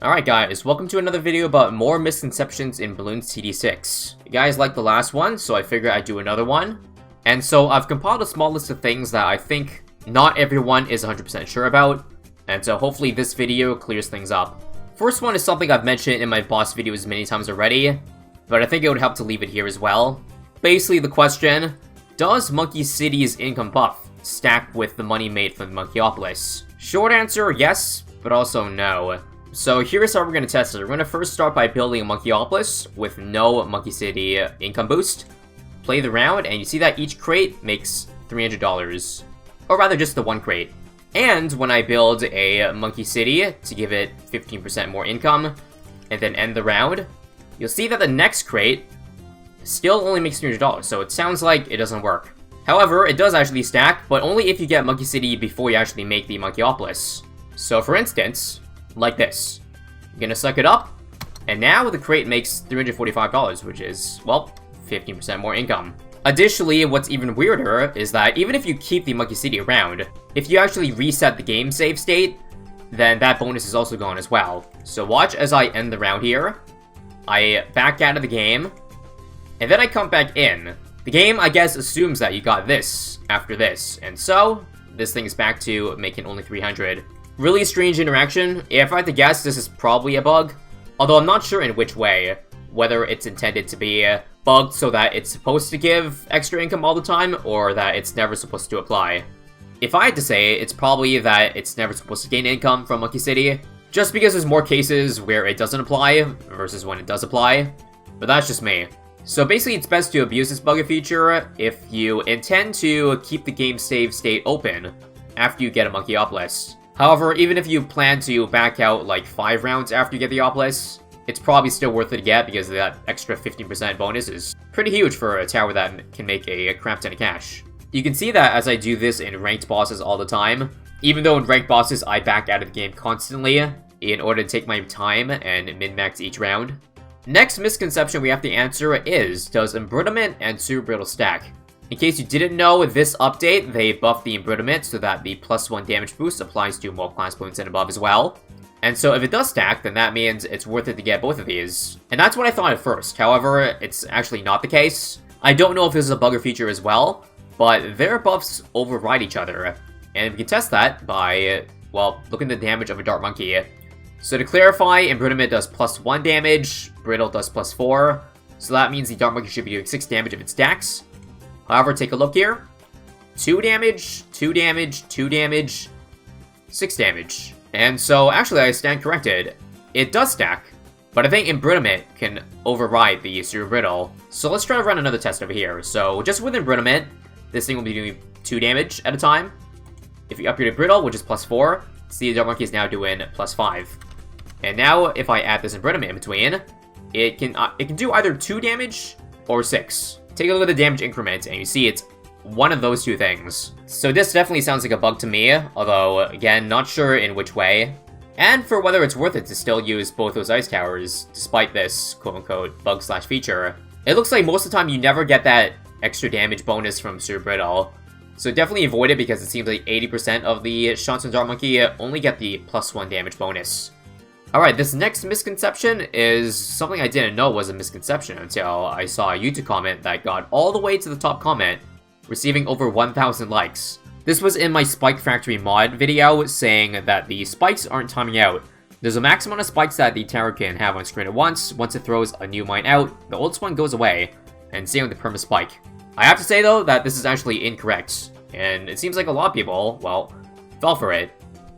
Alright guys, welcome to another video about more misconceptions in Bloons TD6. You guys liked the last one, so I figured I'd do another one. And so I've compiled a small list of things that I think not everyone is 100% sure about, and so hopefully this video clears things up. First one is something I've mentioned in my boss videos many times already, but I think it would help to leave it here as well. Basically the question, does Monkey City's income buff stack with the money made from the monkeyopolis? Short answer, yes, but also no. So here's how we're going to test it. We're going to first start by building a monkeyopolis with no Monkey City income boost. Play the round, and you see that each crate makes $300. Or rather, just the one crate. And when I build a Monkey City to give it 15% more income, and then end the round, you'll see that the next crate still only makes $300, so it sounds like it doesn't work. However, it does actually stack, but only if you get Monkey City before you actually make the monkeyopolis. So for instance, like this. You're gonna suck it up, and now the crate makes $345, which is, well, 15% more income. Additionally, what's even weirder is that even if you keep the Monkey City around, if you actually reset the game save state, then that bonus is also gone as well. So watch as I end the round here. I back out of the game, and then I come back in. The game, I guess, assumes that you got this after this, and so this thing is back to making only 300. Really strange interaction. If I had to guess, this is probably a bug, although I'm not sure in which way. Whether it's intended to be bugged so that it's supposed to give extra income all the time, or that it's never supposed to apply. If I had to say, it's probably that it's never supposed to gain income from Monkey City, just because there's more cases where it doesn't apply versus when it does apply, but that's just me. So basically it's best to abuse this bugger feature if you intend to keep the game save state open after you get a monkeyopolis. However, even if you plan to back out like 5 rounds after you get the opolis, it's probably still worth it to get because that extra 15% bonus is pretty huge for a tower that can make a crap ton of cash. You can see that as I do this in ranked bosses all the time, even though in ranked bosses I back out of the game constantly in order to take my time and min-max each round. Next misconception we have to answer is, does embroiderment and super brittle stack? In case you didn't know, this update, they buffed the embroiderment so that the +1 damage boost applies to more class points and above as well. And so if it does stack, then that means it's worth it to get both of these. And that's what I thought at first. However, it's actually not the case. I don't know if this is a bugger feature as well, but their buffs override each other. And we can test that by, well, looking at the damage of a Dart Monkey. So to clarify, embroiderment does +1 damage, brittle does +4. So that means the Dart Monkey should be doing 6 damage if it stacks. However, take a look here. 2 damage, 2 damage, 2 damage, 6 damage. And so, actually, I stand corrected. It does stack, but I think embroiderment can override the super brittle. So let's try to run another test over here. So, just with embroiderment, this thing will be doing 2 damage at a time. If you upgrade to brittle, which is +4, see the Dart Monkey is now doing +5. And now, if I add this embroiderment in between, it can do either 2 damage or 6. Take a look at the damage increment, and you see it's one of those two things. So this definitely sounds like a bug to me, although, again, not sure in which way. And for whether it's worth it to still use both those ice towers, despite this quote-unquote bug/feature. It looks like most of the time you never get that extra damage bonus from super brittle. So definitely avoid it because it seems like 80% of the shots on Dart Monkey only get the +1 damage bonus. Alright, this next misconception is something I didn't know was a misconception until I saw a YouTube comment that got all the way to the top comment, receiving over 1,000 likes. This was in my Spike Factory mod video, saying that the spikes aren't timing out. There's a max amount of spikes that the tower can have on screen at once. Once it throws a new mine out, the oldest one goes away, and same with the perma spike. I have to say though, that this is actually incorrect, and it seems like a lot of people, well, fell for it.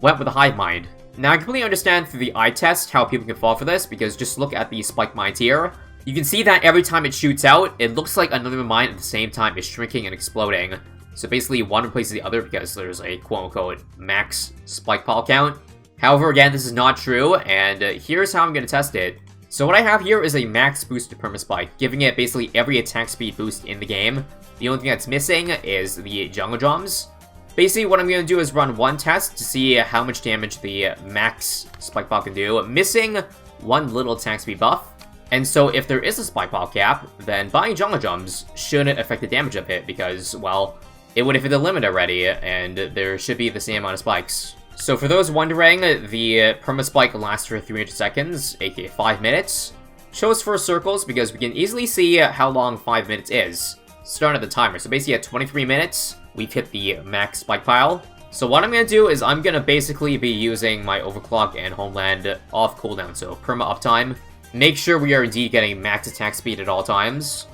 Went with a hive mind. Now, I completely understand through the eye test how people can fall for this, because just look at the spike mines here. You can see that every time it shoots out, it looks like another mine at the same time is shrinking and exploding. So basically, one replaces the other because there's a quote-unquote max spike pile count. However, again, this is not true, and here's how I'm going to test it. So what I have here is a max boost to perma spike, giving it basically every attack speed boost in the game. The only thing that's missing is the jungle drums. Basically, what I'm going to do is run one test to see how much damage the max spike pile can do, missing one little attack speed buff. And so if there is a spike pile cap, then buying jungle drums shouldn't affect the damage of it because, well, it would have hit the limit already, and there should be the same amount of spikes. So for those wondering, the perma-spike lasts for 300 seconds, aka 5 minutes. Shows 4 circles because we can easily see how long 5 minutes is. Start at the timer, so basically at 23 minutes, we've hit the max spike pile. So what I'm going to do is I'm going to basically be using my overclock and homeland off cooldown, so perma uptime. Make sure we are indeed getting max attack speed at all times.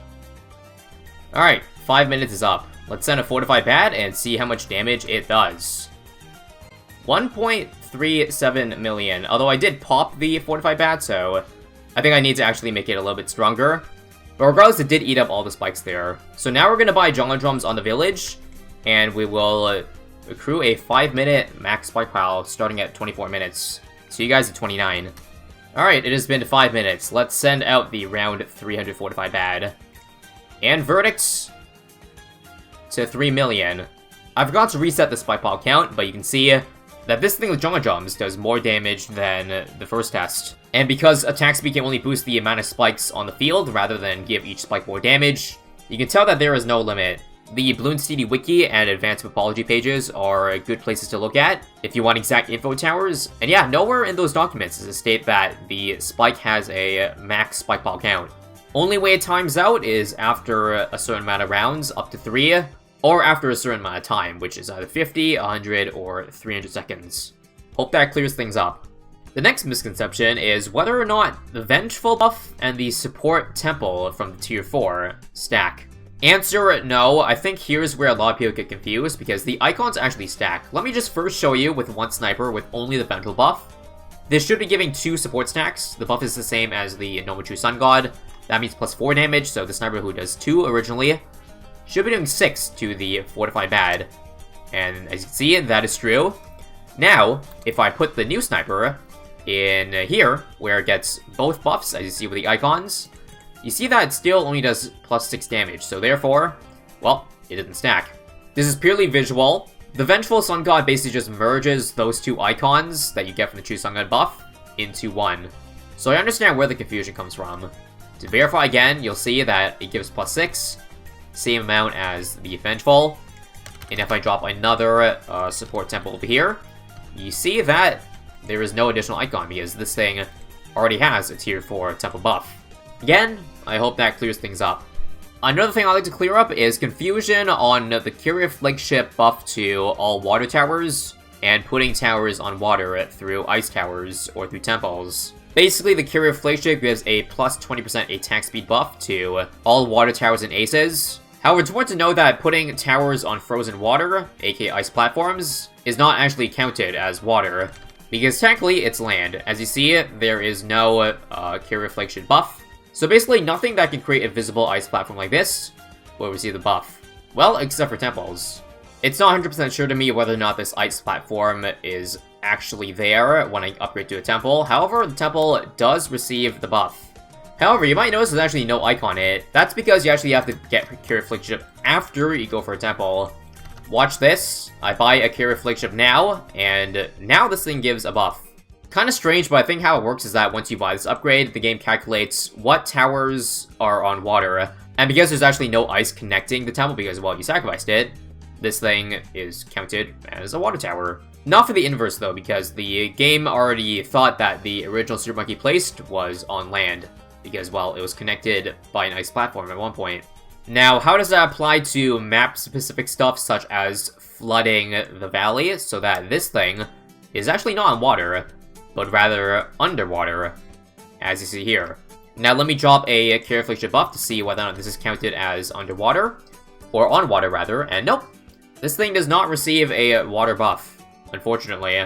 Alright, 5 minutes is up. Let's send a fortified bat and see how much damage it does. 1.37 million, although I did pop the fortified bat, so I think I need to actually make it a little bit stronger. But regardless, it did eat up all the spikes there. So now we're going to buy jungle drums on the village, and we will accrue a 5-minute max spike pile starting at 24 minutes. See you guys at 29. Alright, it has been 5 minutes. Let's send out the round 300 fortified bat. And verdicts to 3 million. I forgot to reset the spike pile count, but you can see that this thing with jungle drums does more damage than the first test. And because attack speed can only boost the amount of spikes on the field rather than give each spike more damage, you can tell that there is no limit. The Bloons TD wiki and advanced mythology pages are good places to look at if you want exact info towers. And yeah, nowhere in those documents does it state that the spike has a max spike pile count. Only way it times out is after a certain amount of rounds, up to 3, or after a certain amount of time, which is either 50, 100, or 300 seconds. Hope that clears things up. The next misconception is whether or not the Vengeful buff and the Support Temple from the Tier 4 stack. Answer, no. I think here's where a lot of people get confused, because the icons actually stack. Let me just first show you with one sniper with only the Vengeful buff. This should be giving 2 support stacks. The buff is the same as the normal True Sun God. That means plus 4 damage, so the sniper who does 2 originally should be doing 6 to the fortified bat. And as you can see, that is true. Now, if I put the new sniper in here, where it gets both buffs, as you see with the icons, you see that it still only does plus 6 damage, so therefore, well, it doesn't stack. This is purely visual. The Vengeful Sun God basically just merges those 2 icons that you get from the True Sun God buff into one. So I understand where the confusion comes from. To verify again, you'll see that it gives plus 6, same amount as the Vengeful. And if I drop another support temple over here, you see that there is no additional icon because this thing already has a tier 4 temple buff. Again, I hope that clears things up. Another thing I'd like to clear up is confusion on the Courier flagship buff to all water towers and putting towers on water through ice towers or through temples. Basically, the Courier flagship gives a plus 20% attack speed buff to all water towers and aces. However, it's important to know that putting towers on frozen water, aka ice platforms, is not actually counted as water, because technically it's land. As you see, there is no Courier flagship buff. So basically, nothing that can create a visible ice platform like this will receive the buff. Well, except for temples. It's not 100% sure to me whether or not this ice platform is actually there when I upgrade to a temple. However, the temple does receive the buff. However, you might notice there's actually no icon in it. That's because you actually have to get Courier flagship after you go for a temple. Watch this. I buy a Courier flagship now, and now this thing gives a buff. Kind of strange, but I think how it works is that once you buy this upgrade, the game calculates what towers are on water. And because there's actually no ice connecting the temple because, well, you sacrificed it, this thing is counted as a water tower. Not for the inverse, though, because the game already thought that the original Super Monkey placed was on land. Because, well, it was connected by an ice platform at one point. Now, how does that apply to map-specific stuff such as flooding the valley so that this thing is actually not on water, but rather underwater, as you see here. Now let me drop a Courier flagship buff to see whether or not this is counted as underwater, or on water rather, and nope, this thing does not receive a water buff, unfortunately.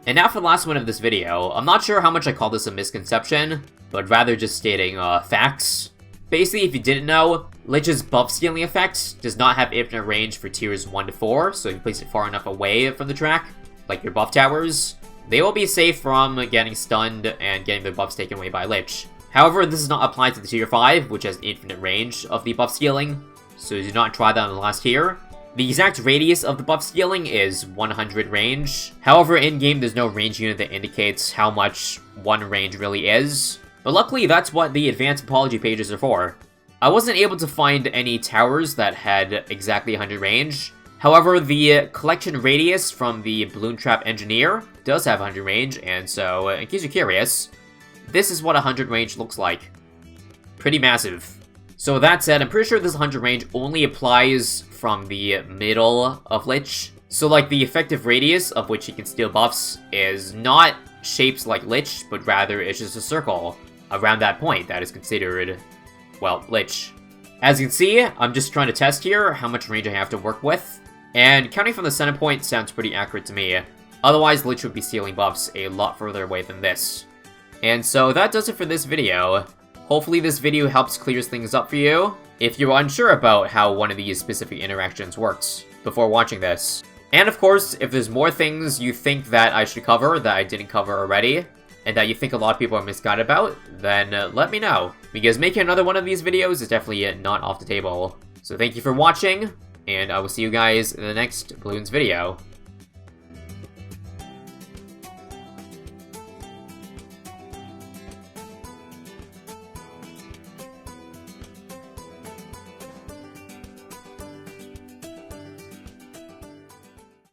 And now for the last one of this video, I'm not sure how much I call this a misconception, but rather just stating facts. Basically, if you didn't know, Lych's buff scaling effect does not have infinite range for tiers 1 to 4, so if you place it far enough away from the track, like your buff towers, they will be safe from getting stunned and getting their buffs taken away by Lych. However, this is not applied to the tier 5, which has infinite range of the buff scaling, so do not try that on the last tier. The exact radius of the buff scaling is 100 range. However, in-game there's no range unit that indicates how much one range really is. But luckily, that's what the advanced mythology pages are for. I wasn't able to find any towers that had exactly 100 range, However, the collection radius from the Balloon Trap Engineer does have 100 range, and so, in case you're curious, this is what 100 range looks like. Pretty massive. So that said, I'm pretty sure this 100 range only applies from the middle of Lych. So like the effective radius of which he can steal buffs is not shaped like Lych, but rather it's just a circle around that point that is considered, well, Lych. As you can see, I'm just trying to test here how much range I have to work with. And counting from the center point sounds pretty accurate to me. Otherwise, Lych would be stealing buffs a lot further away than this. And so that does it for this video. Hopefully this video helps clear things up for you, if you're unsure about how one of these specific interactions works before watching this. And of course, if there's more things you think that I should cover that I didn't cover already, and that you think a lot of people are misguided about, then let me know. Because making another one of these videos is definitely not off the table. So thank you for watching, and I will see you guys in the next Bloons video.